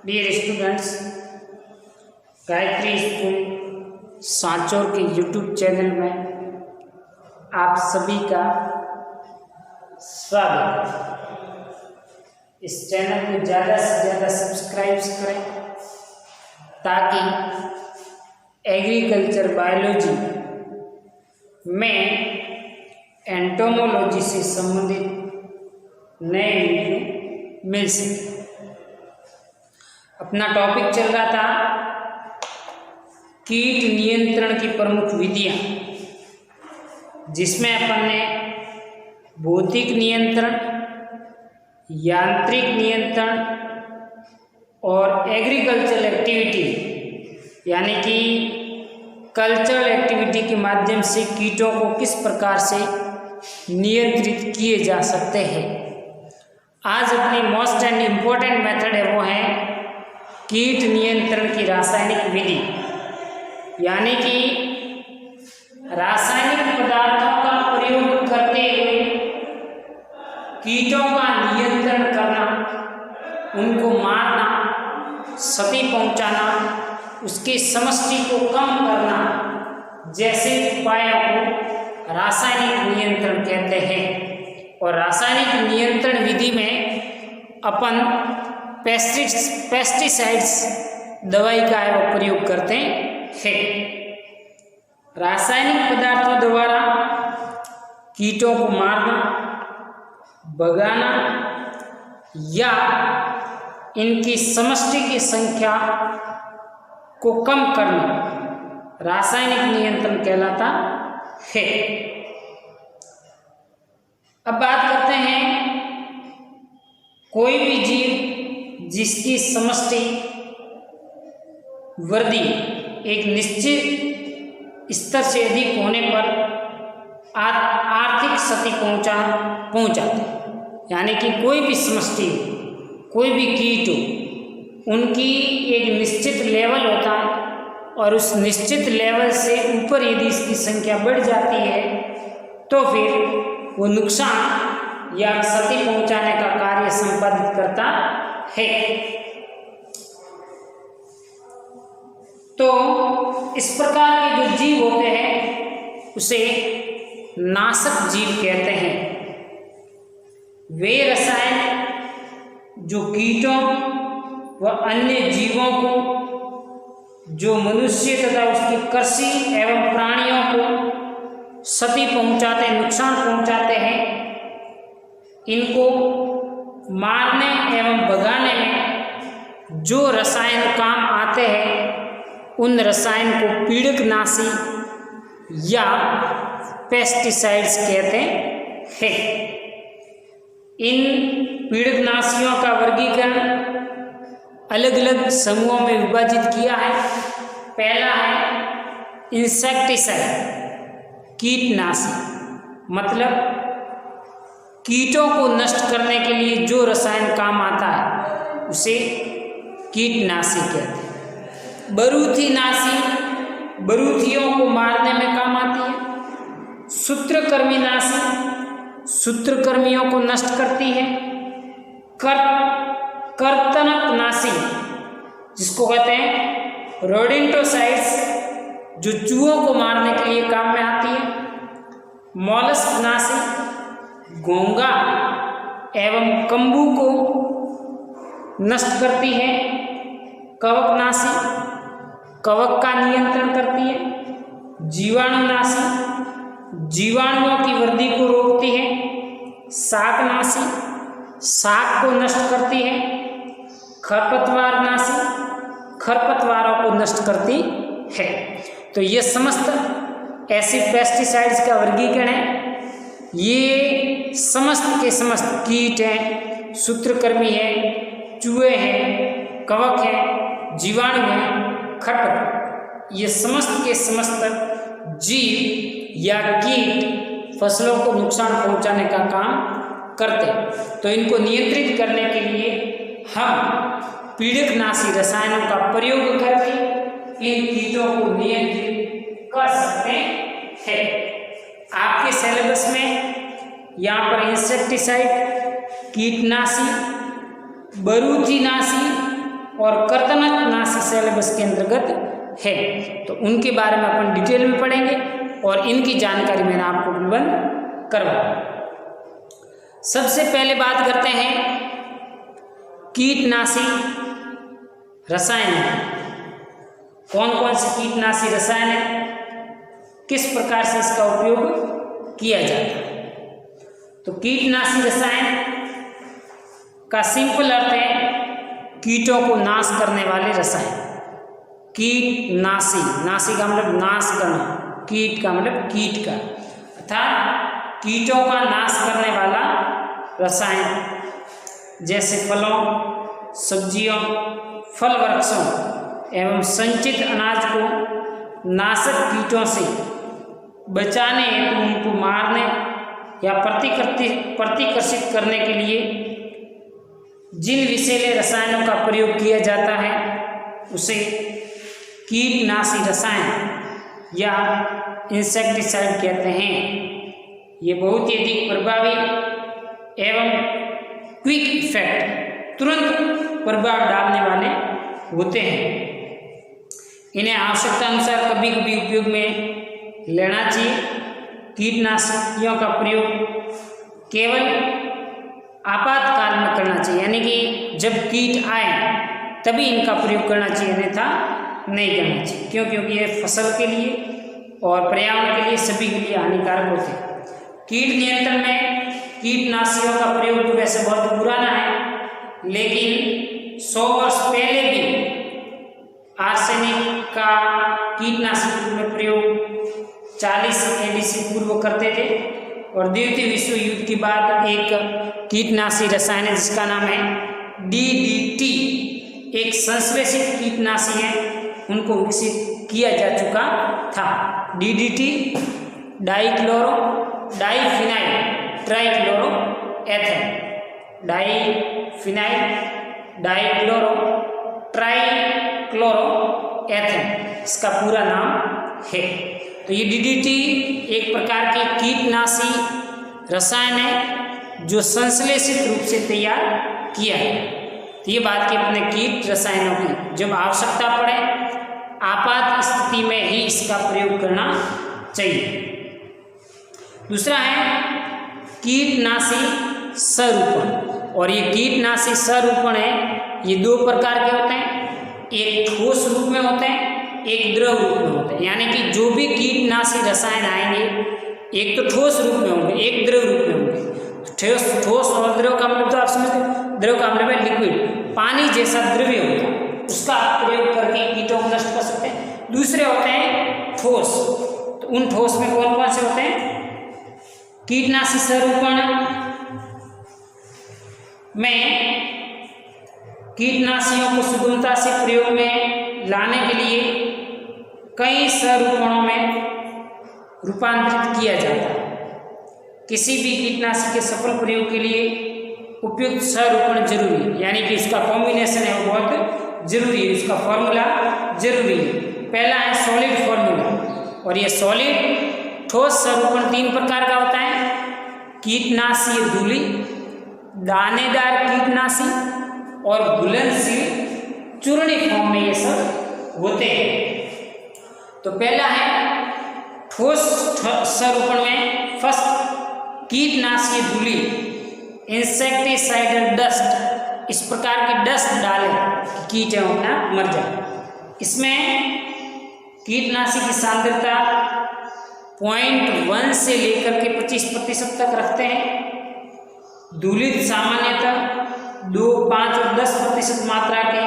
Dear students, Gayatri school Sanchore के YouTube channel में आप सभी का स्वागत है। इस चैनल को ज़्यादा से ज़्यादा सब्सक्राइब करें ताकि एग्रीकल्चर बायोलॉजी में एंटोमोलॉजी से संबंधित नए वीडियो मिल सके। अपना टॉपिक चल रहा था कीट नियंत्रण की प्रमुख विधियां, जिसमें अपन ने भौतिक नियंत्रण, यांत्रिक नियंत्रण और एग्रीकल्चरल एक्टिविटी यानी कि कल्चरल एक्टिविटी के माध्यम से कीटों को किस प्रकार से नियंत्रित किए जा सकते हैं। आज अपनी मोस्ट एंड इम्पोर्टेंट मेथड है वो है कीट नियंत्रण की रासायनिक विधि, यानी कि रासायनिक पदार्थों का प्रयोग करते हुए कीटों का नियंत्रण करना, उनको मारना, क्षति पहुंचाना, उसकी समष्टि को कम करना जैसे उपायों को रासायनिक नियंत्रण कहते हैं। और रासायनिक नियंत्रण विधि में अपन पेस्टिसाइड्स दवाई का वो प्रयोग करते हैं। रासायनिक पदार्थों द्वारा कीटों को मारना, भगाना या इनकी समष्टि की संख्या को कम करना रासायनिक नियंत्रण कहलाता है। अब बात करते हैं कोई भी जीव जिसकी समष्टि वृद्धि एक निश्चित स्तर से अधिक होने पर आर्थिक क्षति पहुंचाते, यानी कि कोई भी समष्टि हो, कोई भी कीट हो, उनकी एक निश्चित लेवल होता है और उस निश्चित लेवल से ऊपर यदि इसकी संख्या बढ़ जाती है तो फिर वो नुकसान या क्षति पहुंचाने का कार्य संपादित करता है। तो इस प्रकार के जो जीव होते हैं उसे नाशक जीव कहते हैं। वे रसायन जो कीटों व अन्य जीवों को, जो मनुष्य तथा उसकी कृषि एवं प्राणियों को क्षति पहुंचाते, नुकसान पहुंचाते हैं, इनको मारने एवं भगाने में जो रसायन काम आते हैं उन रसायन को पीड़कनाशी या पेस्टिसाइड्स कहते हैं। इन पीड़कनाशियों का वर्गीकरण अलग अलग समूहों में विभाजित किया है। पहला है इंसेक्टिसाइड, कीटनाशी, मतलब कीटों को नष्ट करने के लिए जो रसायन काम आता है उसे कीटनाशी कहते हैं। बरूथीनाशी, बरूथियों को मारने में काम आती है। सूत्रकृमिनाशी, सूत्रकृमियों को नष्ट करती है। कर्तनकनाशी, जिसको कहते हैं रोडेंटोसाइड्स, जो चूहों को मारने के लिए काम में आती है। मॉलस्कनाशी, घोंघा एवं कंबू को नष्ट करती है। कवकनाशी, कवक का नियंत्रण करती है। जीवाणुनाशी, जीवाणुओं की वृद्धि को रोकती है। शाकनाशी, शाक को नष्ट करती है। खरपतवारनाशी, खरपतवारों को नष्ट करती है। तो ये समस्त ऐसे पेस्टिसाइड्स का वर्गीकरण है। ये समस्त के समस्त कीट हैं, सूत्रकृमि है, चूहे हैं, कवक है, जीवाणु है, खरपतवार, ये समस्त के समस्त जीव या कीट फसलों को नुकसान पहुंचाने का काम करते हैं। तो इनको नियंत्रित करने के लिए हम पीड़कनाशी रसायनों का प्रयोग करके इन कीटों को नियंत्रित कर सकते हैं। आपके सिलेबस में यहाँ पर इंसेक्टिसाइड, कीटनाशी, बरूथीनाशी और कर्तनकनाशी सिलेबस के अंतर्गत है। तो उनके बारे में अपन डिटेल में पढ़ेंगे और इनकी जानकारी मैंने आपको विवरण करवाया। सबसे पहले बात करते हैं कीटनाशी रसायन। कौन कौन से कीटनाशी रसायन है, किस प्रकार से इसका उपयोग किया जाता है। तो कीटनाशी रसायन का सिंपल अर्थ है कीटों को नाश करने वाले रसायन। कीटनाशी, नाशी का मतलब नाश करना, कीट का मतलब कीट का, अर्थात कीटों का नाश करने वाला रसायन, जैसे फलों, सब्जियों, फल वृक्षों एवं संचित अनाज को नाशक कीटों से बचाने हेतु उनको मारने या प्रतिकर्षित करने के लिए जिन विषैले रसायनों का प्रयोग किया जाता है उसे कीटनाशी रसायन या इंसेक्टिसाइड कहते हैं। ये बहुत ही अधिक प्रभावी एवं क्विक इफेक्ट, तुरंत प्रभाव डालने वाले होते हैं। इन्हें आवश्यकता अनुसार कभी कभी उपयोग में लेना चाहिए। कीटनाशकों का प्रयोग केवल आपातकाल में करना चाहिए, यानी कि जब कीट आए तभी इनका प्रयोग करना चाहिए, अन्यथा नहीं करना चाहिए। क्यों? क्योंकि ये फसल के लिए और पर्यावरण के लिए, सभी के लिए हानिकारक होते हैं। कीट नियंत्रण में कीटनाशियों का प्रयोग तो वैसे बहुत पुराना है, लेकिन 100 वर्ष पहले भी आर्सेनिक का कीटनाशक रूप में प्रयोग 40 AD से पूर्व करते थे। और द्वितीय विश्व युद्ध के बाद एक कीटनाशी रसायन है जिसका नाम है DDT, एक संश्लेषित कीटनाशी है, उनको विकसित किया जा चुका था। DDT dichloro diphenyl trichloroethane, diphenyl dichloro trichloroethane इसका पूरा नाम है। तो ये DDT एक प्रकार के कीटनाशी रसायन है जो संश्लेषित रूप से तैयार किया है। तो ये बात की अपने कीट रसायनों की, जब आवश्यकता पड़े आपात स्थिति में ही इसका प्रयोग करना चाहिए। दूसरा है कीटनाशी सरूपण, और ये कीटनाशी सरूपण है, ये 2 प्रकार के होते हैं। एक ठोस रूप में होते हैं, एक द्रव रूप में होते हैं। यानी कि जो भी कीटनाशी रसायन आएंगे एक तो ठोस रूप में होंगे, एक द्रव रूप में होंगे। ठोस और द्रव का मतलब तो आप समझते, द्रव का मतलब है लिक्विड, पानी जैसा द्रव्य होता है, उसका आप प्रयोग करके कीटों को नष्ट कर सकते हैं। दूसरे होते हैं ठोस, तो उन ठोस में कौन कौन से होते हैं? कीटनाशी सरूपण में कीटनाशियों को सुगमता से प्रयोग में लाने के लिए कई सरूपणों में रूपांतरित किया जाता है। किसी भी कीटनाशी के सफल प्रयोग के लिए उपयुक्त सरूपण जरूरी है, यानी कि उसका कॉम्बिनेशन है वो बहुत जरूरी है, उसका फॉर्मूला जरूरी है। पहला है सॉलिड फॉर्मूला, और ये सॉलिड ठोस सरूपण 3 प्रकार का होता है। कीटनाशी धूलि, दानेदार कीटनाशी और घुलनशील चूर्णी फॉर्म में ये सब होते हैं। तो पहला है ठोस सरूपण में फर्स्ट कीटनाशी धूलि, इंसेक्टिसाइडल डस्ट, इस प्रकार की डस्ट डालें कीट एवं अपना मर जाए। इसमें कीटनाशी की सांद्रता 0.1 से लेकर के 25% तक रखते हैं। धूलित सामान्यतः 2, 5 और 10% मात्रा के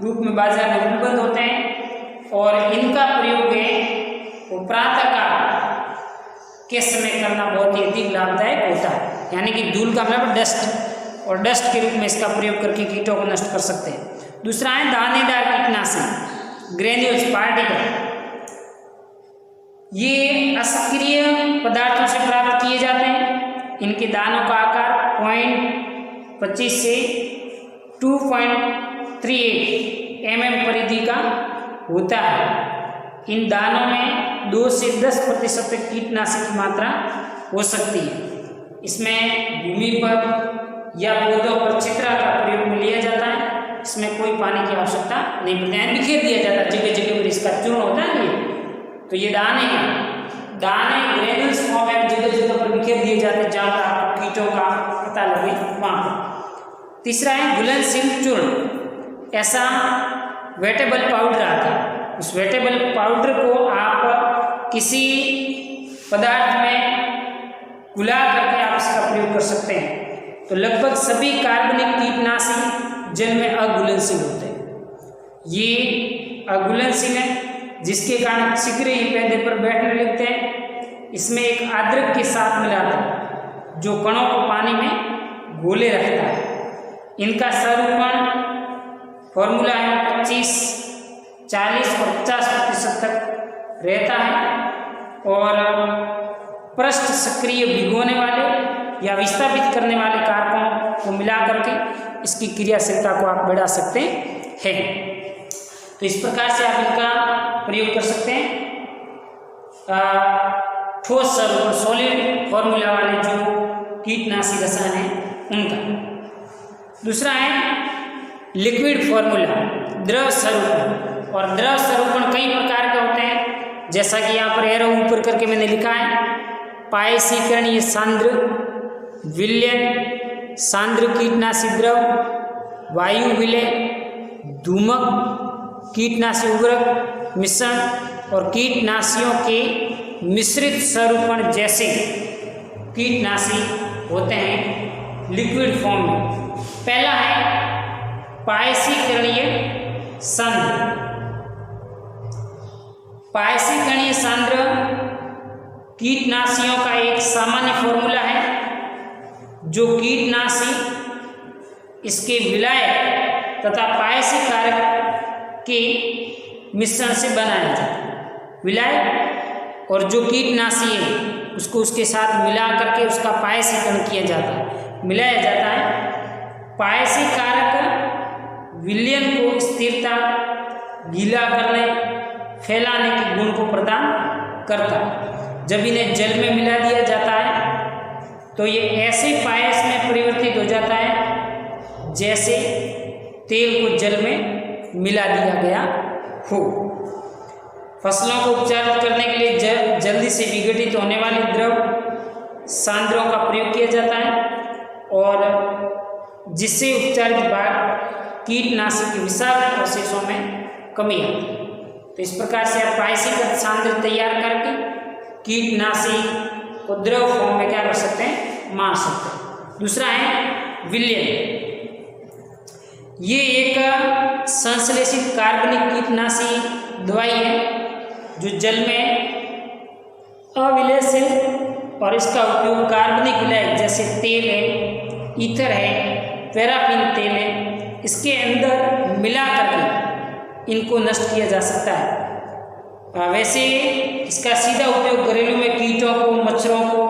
रूप में बाजार में उपलब्ध होते हैं, और इनका प्रयोग है वो प्रातःकाल के समय करना बहुत ही अधिक लाभदायक होता है। यानी कि धूल का मतलब डस्ट, और डस्ट के रूप में इसका प्रयोग करके कीटों को नष्ट कर सकते हैं। दूसरा है दानेदार कीटनाशी, ग्रेन्यूल्स पार्टिकल, ये असक्रिय पदार्थों से प्राप्त किए जाते हैं। इनके दानों का आकार 0.25 से 2.38 mm परिधि का होता है। इन दानों में 2 से 10% तक कीटनाशक की मात्रा हो सकती है। इसमें भूमि पर या पौधों पर छितरा का प्रयोग में लिया जाता है। इसमें कोई पानी की आवश्यकता नहीं पड़ती है, बिखेर दिया जाता है जगह जगह पर, इसका चूर्ण होता है ये। तो ये दाने ग्रेनुल्स फॉर्म में जगह जगह पर बिखेर दिए जाते हैं जहाँ पर आपको कीटों का पता लगे वहाँ पर। तीसरा है घुलनशील चूर्ण। ऐसा वेटेबल पाउडर आता है, उस वेटेबल पाउडर को आप किसी पदार्थ में घुला करके आप इसका प्रयोग कर सकते हैं। तो लगभग सभी कार्बनिक कीटनाशी जल में अघुलनशील होते हैं। ये अघुलनशील है जिसके कारण शीघ्र ही पौधे पर बैठने लगते हैं। इसमें एक अदरक के साथ मिलाते हैं जो कणों को पानी में घोले रखता है। इनका स्वरूपण फॉर्मूला है 25, 40 और 50% तक रहता है और पृष्ठ सक्रिय भिगोने वाले या विस्थापित करने वाले कारकों को मिला करके इसकी क्रियाशीलता को आप बढ़ा सकते हैं। तो इस प्रकार से आप इनका प्रयोग कर सकते हैं। ठोस स्वरूप सॉलिड फॉर्मूला वाले जो कीटनाशी रसायन हैं उनका। दूसरा है लिक्विड फॉर्मूला, द्रव स्वरूपण। और द्रव स्वरूपण कई प्रकार के होते हैं, जैसा कि यहाँ पर एरो ऊपर करके मैंने लिखा है। पायसीकरणीय सांद्र, विलयन, सांद्र कीटनाशी द्रव, वायु विलय, धूमक कीटनाशी उर्वरक मिश्रण और कीटनाशियों के मिश्रित स्वरूपण जैसे कीटनाशी होते हैं लिक्विड फॉर्म में। पहला है पायसीकरणीय सांद्र। पायसीकरणीय सांद्र कीटनाशियों का एक सामान्य फॉर्मूला है जो कीटनाशी इसके विलाय तथा पायसी कारक के मिश्रण से बनाया जाता है। विलाय और जो कीटनाशी है उसको उसके साथ मिला करके उसका पायसीकरण किया जाता है, मिलाया जाता है। पायसी कारक विलयन को स्थिरता, गीला करने, फैलाने के गुण को प्रदान करता है। जब इन्हें जल में मिला दिया जाता है तो ये ऐसे पायस में परिवर्तित हो जाता है जैसे तेल को जल में मिला दिया गया हो। फसलों को उपचारित करने के लिए जल्दी से विघटित होने वाले द्रव सांद्रों का प्रयोग किया जाता है और जिससे उपचारित भाग कीटनाशी के विषाक्त अवशेषों में कमी आती है। तो इस प्रकार से आप पायसीकृत सांद्र तैयार करके कीटनाशी को द्रव फॉर्म में क्या कर सकते हैं, मार सकते हैं। दूसरा है विलयन। ये एक संश्लेषित कार्बनिक कीटनाशी दवाई है जो जल में अविलयशील और इसका उपयोग कार्बनिक विलय जैसे तेल है, ईथर है, पैराफिन तेल है, इसके अंदर मिला करके इनको नष्ट किया जा सकता है। वैसे इसका सीधा उपयोग घरेलू में कीटों को, मच्छरों को,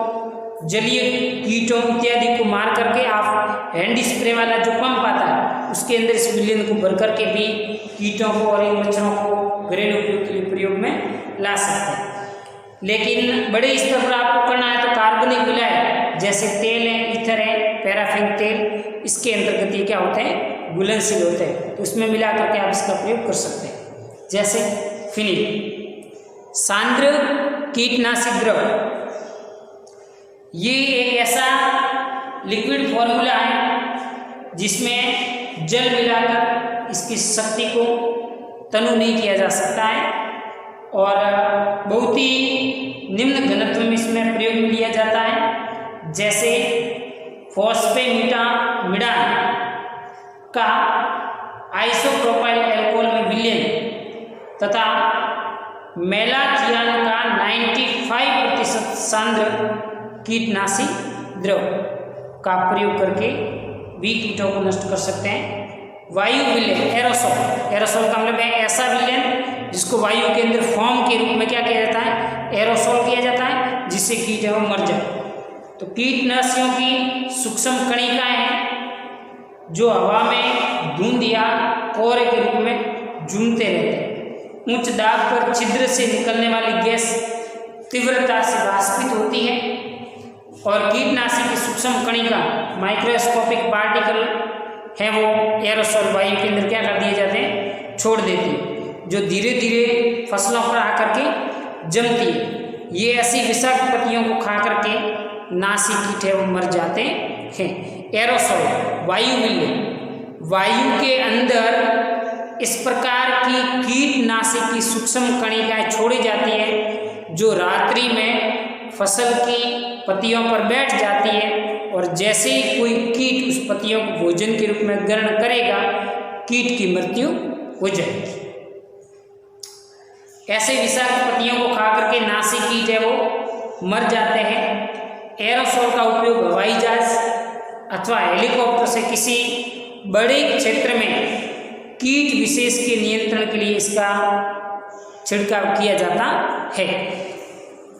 जलीय कीटों इत्यादि को मार करके आप हैंड स्प्रे वाला जो पंप आता है उसके अंदर इस विलयन को भर करके भी कीटों को और इन मच्छरों को घरेलू उपयोग के लिए प्रयोग में ला सकते हैं। लेकिन बड़े स्तर पर आपको करना है तो कार्बनिक विलय जैसे तेल है, ईथर है, पैराफिन तेल, इसके अंतर्गत ये क्या होते हैं, घुलनशील होते हैं। तो उसमें मिला करके आप इसका प्रयोग कर सकते हैं। जैसे फिनिल। सांद्र कीटनाशी द्रव, ये एक ऐसा लिक्विड फॉर्मूला है जिसमें जल मिलाकर इसकी शक्ति को तनु नहीं किया जा सकता है और बहुत ही निम्न घनत्व में इसमें प्रयोग में लिया जाता है। जैसे फॉस्फेमिडान का आइसोप्रोपाइल अल्कोहल में विलयन तथा मेलाथियान का 95% सांद्र कीटनाशी द्रव का प्रयोग करके भी कीटों को नष्ट कर सकते हैं। वायु विलयन, एरोसोल। एरोसोल का मतलब है ऐसा विलयन जिसको वायु के अंदर फॉर्म के रूप में क्या किया जाता है, एरोसोल किया जाता है, जिससे कीट है वो मर जाए। तो कीटनाशियों की सूक्ष्म कणिकाएं हैं जो हवा में धुंध या कोहरे के रूप में झूमते रहते हैं। उच्च दाब पर छिद्र से निकलने वाली गैस तीव्रता से वाष्पित होती है और कीटनाशी की सूक्ष्म कणिका माइक्रोस्कोपिक पार्टिकल हैं वो एरोसोल वायु के अंदर क्या कर दिए जाते हैं, छोड़ देते हैं, जो धीरे धीरे फसलों पर आकर के जमती है। ये ऐसी विषाक्त पत्तियों को खा करके नासी कीट है वो मर जाते हैं। एरोसोल वायु मिलने, वायु के अंदर इस प्रकार की कीटनाशी की सूक्ष्म कणिकाएं छोड़ी जाती है जो रात्रि में फसल की पत्तियों पर बैठ जाती है, और जैसे ही कोई कीट उस पत्तियों को भोजन के रूप में ग्रहण करेगा, कीट की मृत्यु हो जाएगी। ऐसे विषाक्त पत्तियों को खा करके नासी कीट है वो मर जाते हैं। एरोसोल का उपयोग हवाई जहाज अथवा हेलीकॉप्टर से किसी बड़े क्षेत्र में कीट विशेष के नियंत्रण के लिए इसका छिड़काव किया जाता है।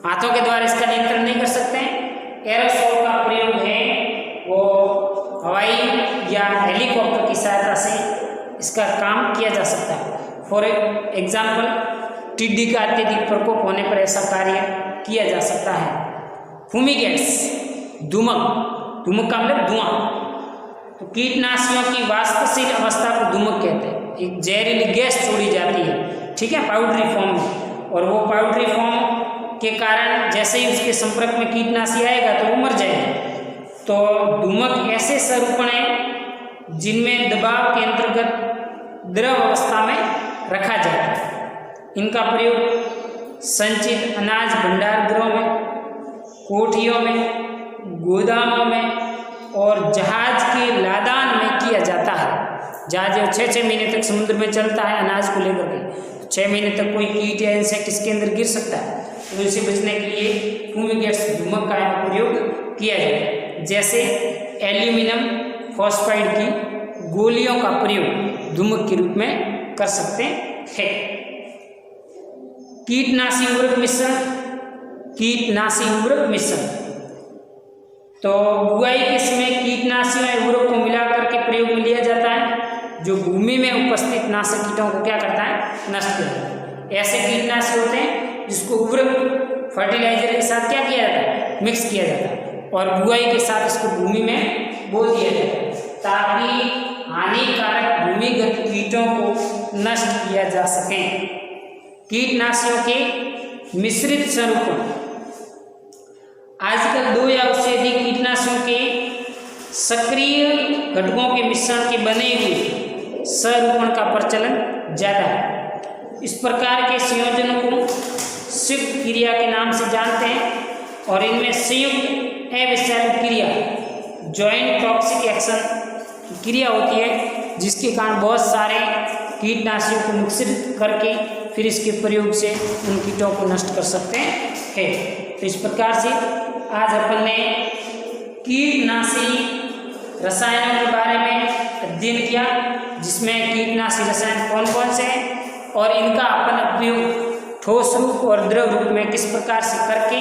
हाथों के द्वारा इसका नियंत्रण नहीं कर सकते हैं। एरोसोल का प्रयोग है वो हवाई या हेलीकॉप्टर की सहायता से इसका काम किया जा सकता है। फॉर एग्जाम्पल, टिड्डी का अत्यधिक प्रकोप होने पर ऐसा कार्य किया जा सकता है। फूमिगेट्स, धूमक का मतलब धुआं। तो कीटनाशियों की वाष्पशील अवस्था को धूमक कहते हैं। एक जहरीली गैस छोड़ी जाती है, ठीक है, पाउडरी फॉर्म में, और वो पाउडरी फॉर्म के कारण जैसे ही उसके संपर्क में कीटनाशी आएगा तो वो मर जाएगा। तो धूमक ऐसे स्वरूपण हैं जिनमें दबाव के अंतर्गत द्रव अवस्था में रखा जाता है। इनका प्रयोग संचित अनाज भंडार गृहों में, कोठियों में, गोदामों में और जहाज के लादान में किया जाता है। जहाज 6-6 महीने तक समुद्र में चलता है अनाज को लेकर के, 6 महीने तक कोई कीट या इंसेक्ट इसके अंदर गिर सकता है, तो इनसे बचने के लिए फूमिगेट्स धूमक का प्रयोग किया जाता है। जैसे एल्यूमिनियम फॉस्फाइड की गोलियों का प्रयोग धूमक के रूप में कर सकते हैं। कीटनाशी उर्वरक मिश्रण, तो बुआई के समय कीटनाशियों या उर्वरक को मिलाकर के प्रयोग में लिया जाता है, जो भूमि में उपस्थित नाशक कीटों को क्या करता है, नष्ट करता है। ऐसे कीटनाशी होते हैं जिसको उर्वरक फर्टिलाइजर के साथ क्या किया जाता है, मिक्स किया जाता है, और बुआई के साथ इसको भूमि में बो दिया जाता है ताकि हानिकारक भूमिगत कीटों को नष्ट किया जा सके। कीटनाशियों के मिश्रित स्वरूपों, आजकल 2 या उससे अधिक कीटनाशियों के सक्रिय घटकों के मिश्रण के बने हुए स्वरूपण का प्रचलन ज्यादा है। इस प्रकार के संयोजनों को संयुक्त क्रिया के नाम से जानते हैं, और इनमें संयुक्त अविषैलिक क्रिया, जॉइंट टॉक्सिक एक्शन क्रिया होती है, जिसके कारण बहुत सारे कीटनाशियों को मिश्रित करके फिर इसके प्रयोग से उन कीटों को नष्ट कर सकते हैं। तो इस प्रकार से आज अपन ने कीटनाशी रसायनों के बारे में अध्ययन किया, जिसमें कीटनाशी रसायन कौन कौन से हैं और इनका अपन उपयोग ठोस रूप और द्रव रूप में किस प्रकार से करके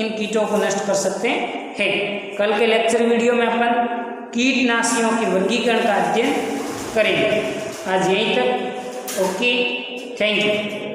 इन कीटों को नष्ट कर सकते हैं। कल के लेक्चर वीडियो में अपन कीटनाशियों के वर्गीकरण का अध्ययन करेंगे। आज यहीं तक। Okay, thank you.